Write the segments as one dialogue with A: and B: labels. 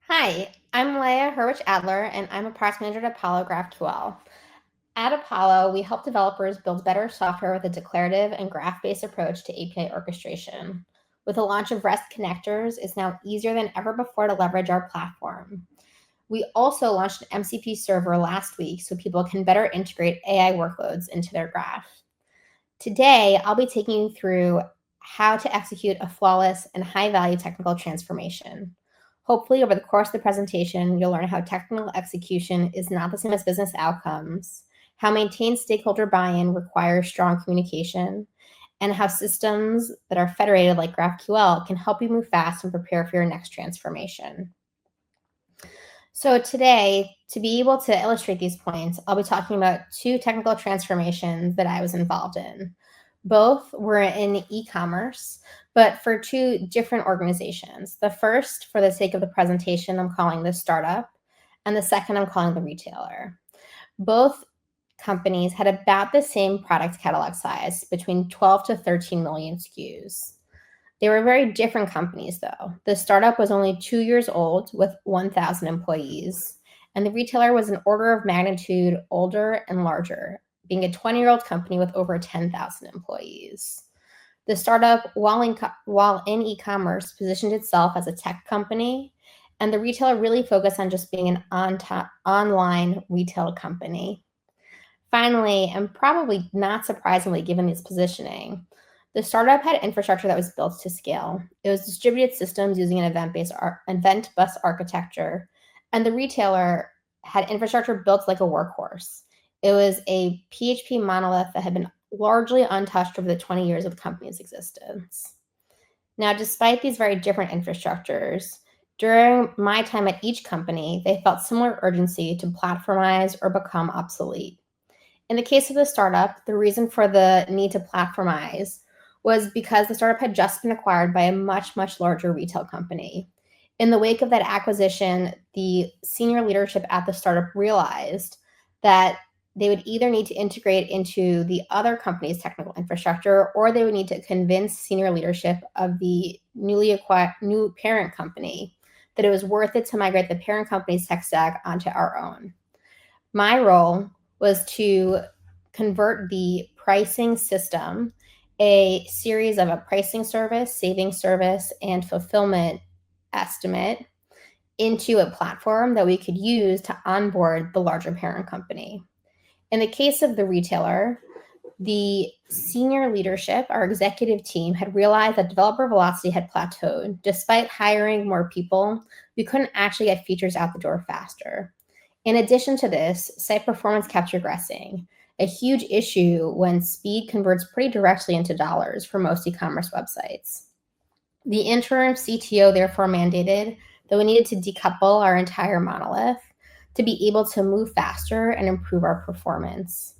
A: Hi, I'm Leah Hurwich Adler, and I'm a product manager at Apollo GraphQL. At Apollo, we help developers build better software with a declarative and graph-based approach to API orchestration. With the launch of REST connectors, it's now easier than ever before to leverage our platform. We also launched an MCP server last week so people can better integrate AI workloads into their graph. Today, I'll be taking you through how to execute a flawless and high-value technical transformation. Hopefully, over the course of the presentation, you'll learn how technical execution is not the same as business outcomes, how maintained stakeholder buy-in requires strong communication, and how systems that are federated like GraphQL can help you move fast and prepare for your next transformation. So today, to be able to illustrate these points, I'll be talking about two technical transformations that I was involved in. Both were in e-commerce, but for two different organizations. The first, for the sake of the presentation, I'm calling the startup, and the second I'm calling the retailer. Both companies had about the same product catalog size, between 12 to 13 million SKUs. They were very different companies, though. The startup was only 2 years old with 1,000 employees, and the retailer was an order of magnitude older and larger, being a 20-year-old company with over 10,000 employees. The startup, while in e-commerce, positioned itself as a tech company, and the retailer really focused on just being an online retail company. Finally, and probably not surprisingly given its positioning, the startup had infrastructure that was built to scale. It was distributed systems using an event bus architecture, and the retailer had infrastructure built like a workhorse. It was a PHP monolith that had been largely untouched over the 20 years of the company's existence. Now, despite these very different infrastructures, during my time at each company, they felt similar urgency to platformize or become obsolete. In the case of the startup, the reason for the need to platformize was because the startup had just been acquired by a much, much larger retail company. In the wake of that acquisition, the senior leadership at the startup realized that they would either need to integrate into the other company's technical infrastructure, or they would need to convince senior leadership of the new parent company that it was worth it to migrate the parent company's tech stack onto our own. My role was to convert the pricing system, a series of a pricing service, saving service, and fulfillment estimate, into a platform that we could use to onboard the larger parent company. In the case of the retailer, the senior leadership, our executive team, had realized that developer velocity had plateaued. Despite hiring more people, we couldn't actually get features out the door faster. In addition to this, site performance kept regressing, a huge issue when speed converts pretty directly into dollars for most e-commerce websites. The interim CTO therefore mandated that we needed to decouple our entire monolith to be able to move faster and improve our performance.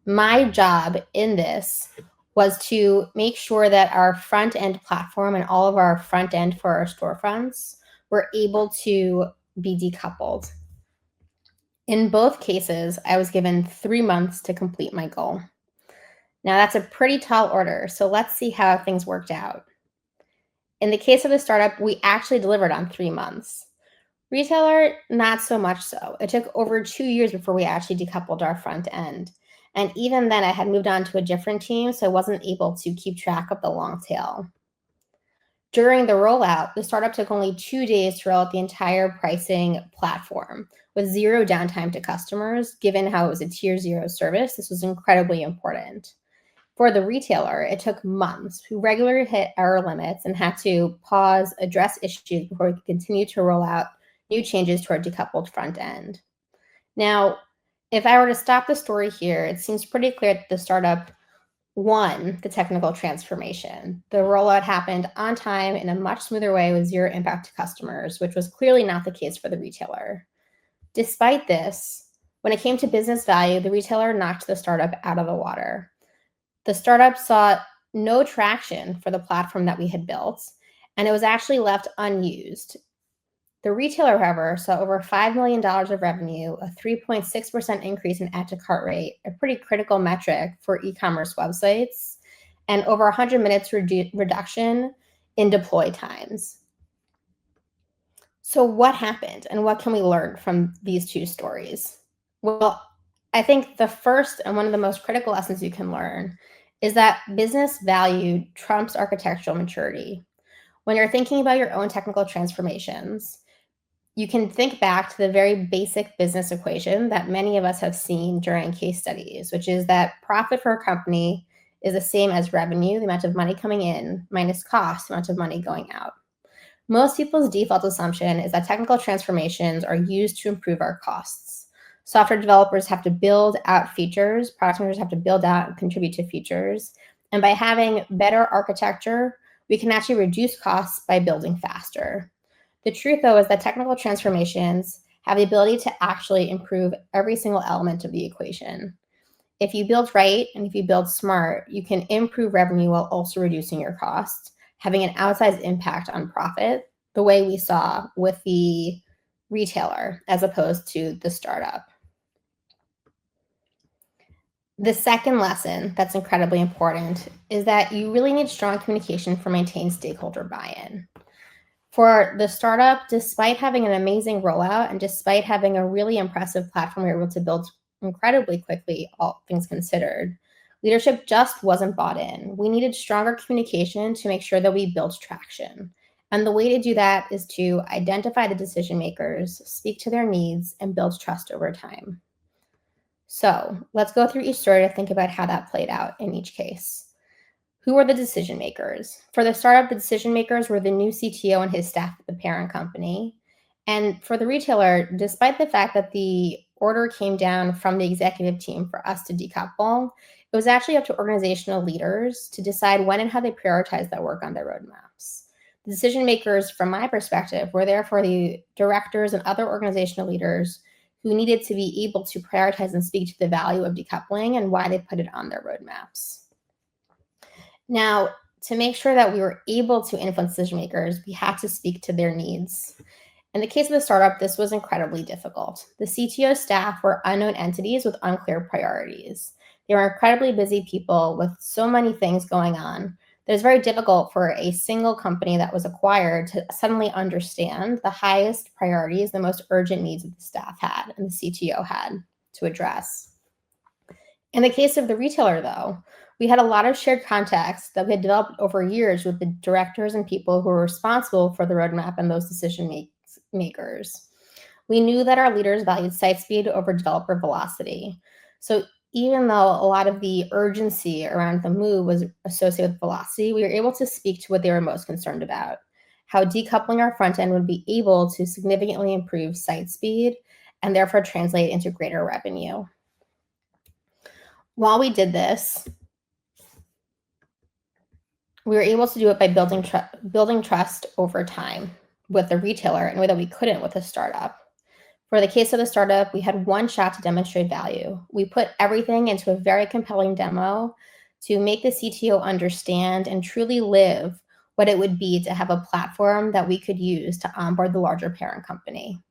A: My job in this was to make sure that our front-end platform and all of our front end for our storefronts were able to be decoupled. In both cases, I was given 3 months to complete my goal. Now, that's a pretty tall order, so let's see how things worked out. In the case of the startup, we actually delivered on 3 months. Retailer, not so much so. It took over 2 years before we actually decoupled our front end. And even then, I had moved on to a different team, so I wasn't able to keep track of the long tail. During the rollout, the startup took only 2 days to roll out the entire pricing platform with zero downtime to customers. Given how it was a tier 0 service, this was incredibly important. For the retailer, it took months. We regularly hit error limits and had to pause, address issues before we could continue to roll out new changes to our decoupled front end. Now, if I were to stop the story here, it seems pretty clear that the startup won the technical transformation. The rollout happened on time in a much smoother way with zero impact to customers, which was clearly not the case for the retailer. Despite this, when it came to business value, the retailer knocked the startup out of the water. The startup saw no traction for the platform that we had built, and it was actually left unused. The retailer, however, saw over $5 million of revenue, a 3.6% increase in add to cart rate, a pretty critical metric for e-commerce websites, and over 100 minutes reduction in deploy times. So what happened and what can we learn from these two stories? Well, I think the first and one of the most critical lessons you can learn is that business value trumps architectural maturity. When you're thinking about your own technical transformations, you can think back to the very basic business equation that many of us have seen during case studies, which is that profit for a company is the same as revenue, the amount of money coming in, minus cost, the amount of money going out. Most people's default assumption is that technical transformations are used to improve our costs. Software developers have to build out features, product managers have to build out and contribute to features. And by having better architecture, we can actually reduce costs by building faster. The truth, though, is that technical transformations have the ability to actually improve every single element of the equation. If you build right and if you build smart, you can improve revenue while also reducing your costs, having an outsized impact on profit, the way we saw with the retailer as opposed to the startup. The second lesson that's incredibly important is that you really need strong communication for maintained stakeholder buy-in. For the startup, despite having an amazing rollout and despite having a really impressive platform we were able to build incredibly quickly, all things considered, leadership just wasn't bought in. We needed stronger communication to make sure that we built traction. And the way to do that is to identify the decision makers, speak to their needs, and build trust over time. So let's go through each story to think about how that played out in each case. Who were the decision makers? For the startup, the decision makers were the new CTO and his staff at the parent company. And for the retailer, despite the fact that the order came down from the executive team for us to decouple, it was actually up to organizational leaders to decide when and how they prioritize that work on their roadmaps. The decision makers, from my perspective, were therefore the directors and other organizational leaders who needed to be able to prioritize and speak to the value of decoupling and why they put it on their roadmaps. Now, to make sure that we were able to influence decision makers, we had to speak to their needs. In the case of the startup, this was incredibly difficult. The CTO staff were unknown entities with unclear priorities. They were incredibly busy people with so many things going on that it's very difficult for a single company that was acquired to suddenly understand the highest priorities, the most urgent needs that the staff had and the CTO had to address. In the case of the retailer, though, we had a lot of shared context that we had developed over years with the directors and people who were responsible for the roadmap and those decision makers. We knew that our leaders valued site speed over developer velocity. So even though a lot of the urgency around the move was associated with velocity, we were able to speak to what they were most concerned about, how decoupling our front end would be able to significantly improve site speed and therefore translate into greater revenue. While we did this, we were able to do it by building trust over time with the retailer in a way that we couldn't with a startup. For the case of the startup, we had one shot to demonstrate value. We put everything into a very compelling demo to make the CTO understand and truly live what it would be to have a platform that we could use to onboard the larger parent company.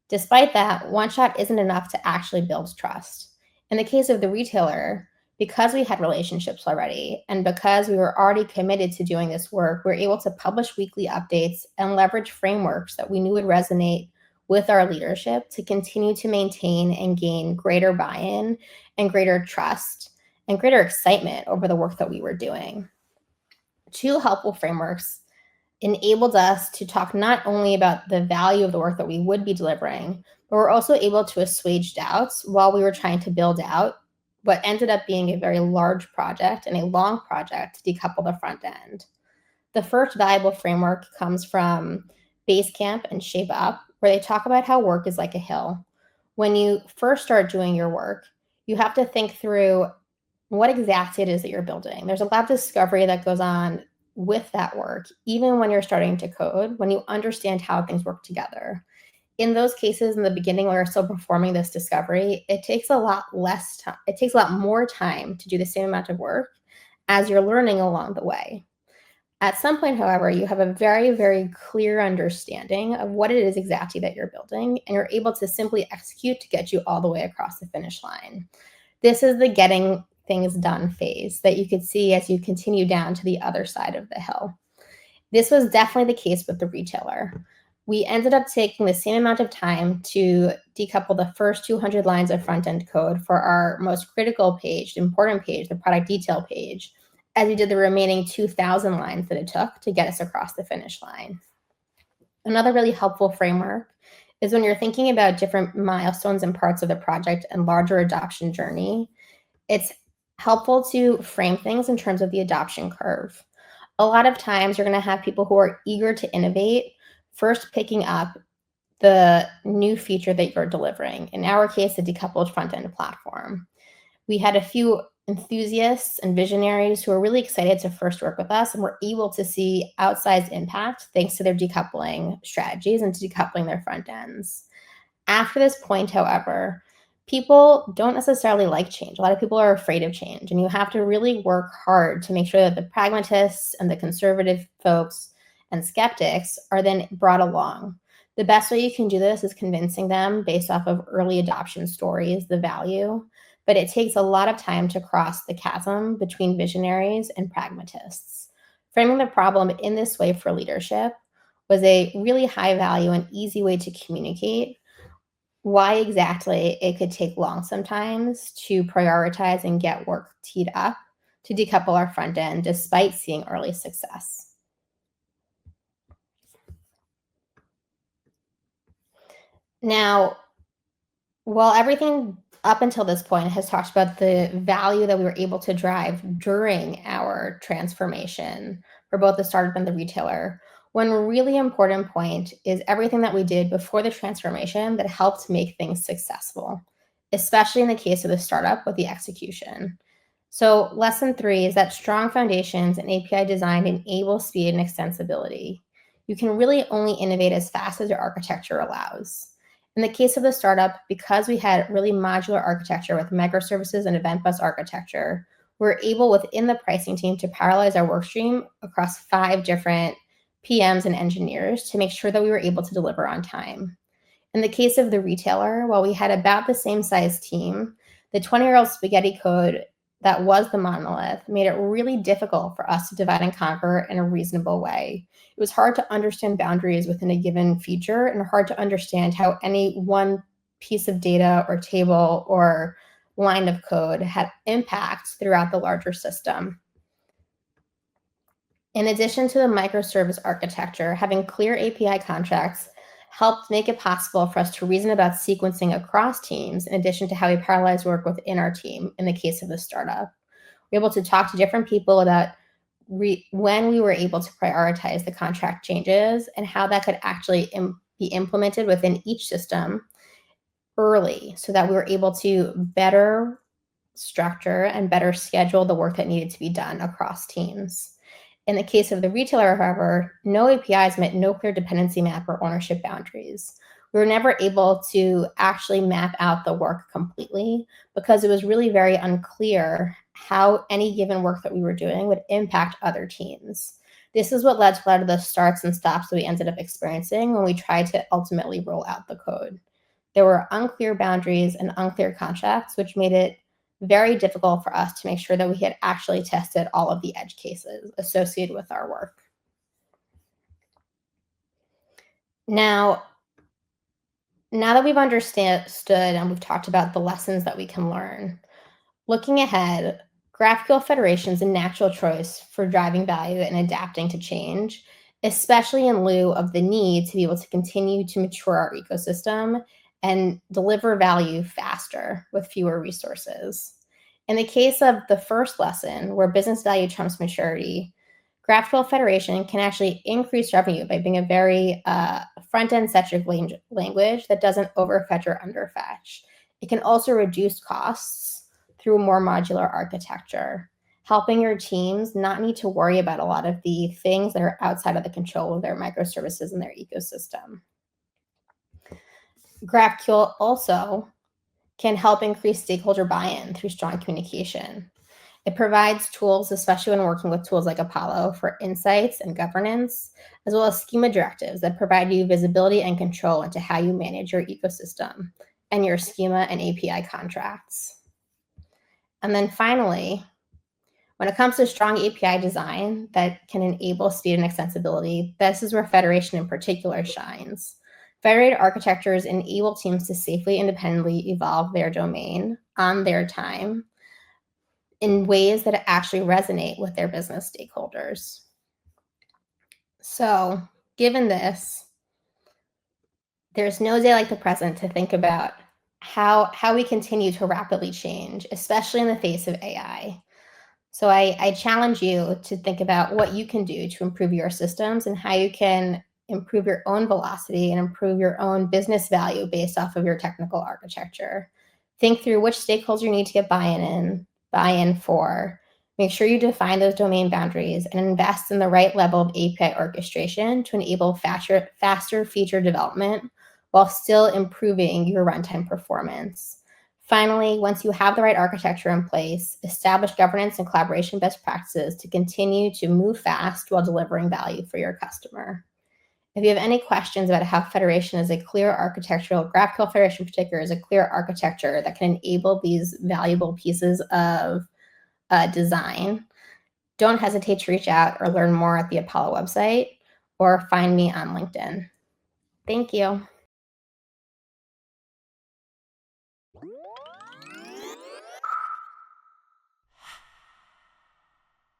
A: Despite that, one shot isn't enough to actually build trust. In the case of the retailer, because we had relationships already and because we were already committed to doing this work, we were able to publish weekly updates and leverage frameworks that we knew would resonate with our leadership to continue to maintain and gain greater buy-in and greater trust and greater excitement over the work that we were doing. Two helpful frameworks enabled us to talk not only about the value of the work that we would be delivering, but we're also able to assuage doubts while we were trying to build out what ended up being a very large project and a long project to decouple the front end. The first valuable framework comes from Basecamp and Shape Up, where they talk about how work is like a hill. When you first start doing your work, you have to think through what exactly it is that you're building. There's a lot of discovery that goes on with that work, even when you're starting to code, when you understand how things work together. In those cases, in the beginning, when you're still performing this discovery, it takes a lot less time. It takes a lot more time to do the same amount of work as you're learning along the way. At some point, however, you have a very, very clear understanding of what it is exactly that you're building, and you're able to simply execute to get you all the way across the finish line. This is the getting things done phase that you could see as you continue down to the other side of the hill. This was definitely the case with the retailer. we ended up taking the same amount of time to decouple the first 200 lines of front-end code for our most critical page, the important page, the product detail page, as we did the remaining 2,000 lines that it took to get us across the finish line. Another really helpful framework is when you're thinking about different milestones and parts of the project and larger adoption journey, it's helpful to frame things in terms of the adoption curve. A lot of times you're going to have people who are eager to innovate, first picking up the new feature that you're delivering. In our case, a decoupled front-end platform. We had a few enthusiasts and visionaries who were really excited to first work with us and were able to see outsized impact thanks to their decoupling strategies and to decoupling their front ends. After this point, however, people don't necessarily like change. A lot of people are afraid of change, and you have to really work hard to make sure that the pragmatists and the conservative folks and skeptics are then brought along. The best way you can do this is convincing them based off of early adoption stories, the value, but it takes a lot of time to cross the chasm between visionaries and pragmatists. Framing the problem in this way for leadership was a really high value and easy way to communicate why exactly it could take long sometimes to prioritize and get work teed up to decouple our front end despite seeing early success. Now, while everything up until this point has talked about the value that we were able to drive during our transformation for both the startup and the retailer, one really important point is everything that we did before the transformation that helped make things successful, especially in the case of the startup with the execution. So lesson 3 is that strong foundations and API design enable speed and extensibility. You can really only innovate as fast as your architecture allows. In the case of the startup, because we had really modular architecture with microservices and event bus architecture, we're able within the pricing team to parallelize our work stream across 5 different PMs and engineers to make sure that we were able to deliver on time. In the case of the retailer, while we had about the same size team, the 20-year-old spaghetti code that was the monolith made it really difficult for us to divide and conquer in a reasonable way. It was hard to understand boundaries within a given feature and hard to understand how any one piece of data or table or line of code had impact throughout the larger system. In addition to the microservice architecture, having clear API contracts helped make it possible for us to reason about sequencing across teams in addition to how we parallelize work within our team in the case of the startup. We're able to talk to different people about when we were able to prioritize the contract changes and how that could actually be implemented within each system early so that we were able to better structure and better schedule the work that needed to be done across teams. In the case of the retailer, however, no APIs meant no clear dependency map or ownership boundaries. We were never able to actually map out the work completely because it was really very unclear how any given work that we were doing would impact other teams. This is what led to a lot of the starts and stops that we ended up experiencing when we tried to ultimately roll out the code. There were unclear boundaries and unclear contracts, which made it very difficult for us to make sure that we had actually tested all of the edge cases associated with our work. Now that we've understood and we've talked about the lessons that we can learn, looking ahead, GraphQL Federation is a natural choice for driving value and adapting to change, especially in lieu of the need to be able to continue to mature our ecosystem and deliver value faster with fewer resources. In the case of the first lesson, where business value trumps maturity, GraphQL Federation can actually increase revenue by being a very front-end centric language that doesn't overfetch or underfetch. It can also reduce costs through more modular architecture, helping your teams not need to worry about a lot of the things that are outside of the control of their microservices and their ecosystem. GraphQL also can help increase stakeholder buy-in through strong communication. It provides tools, especially when working with tools like Apollo, for insights and governance, as well as schema directives that provide you visibility and control into how you manage your ecosystem and your schema and API contracts. And then finally, When it comes to strong API design that can enable speed and extensibility, this is where federation in particular shines. Federated architectures enable teams to safely, independently evolve their domain on their time in ways that actually resonate with their business stakeholders. So, given this, there's no day like the present to think about how we continue to rapidly change, especially in the face of AI. So I challenge you to think about what you can do to improve your systems and how you can improve your own velocity and improve your own business value based off of your technical architecture. Think through which stakeholders you need to get buy-in for. Make sure you define those domain boundaries and invest in the right level of API orchestration to enable faster feature development while still improving your runtime performance. Finally, once you have the right architecture in place, establish governance and collaboration best practices to continue to move fast while delivering value for your customer. If you have any questions about how Federation is a clear architectural, GraphQL Federation in particular is a clear architecture that can enable these valuable pieces of design, don't hesitate to reach out or learn more at the Apollo website or find me on LinkedIn. Thank you.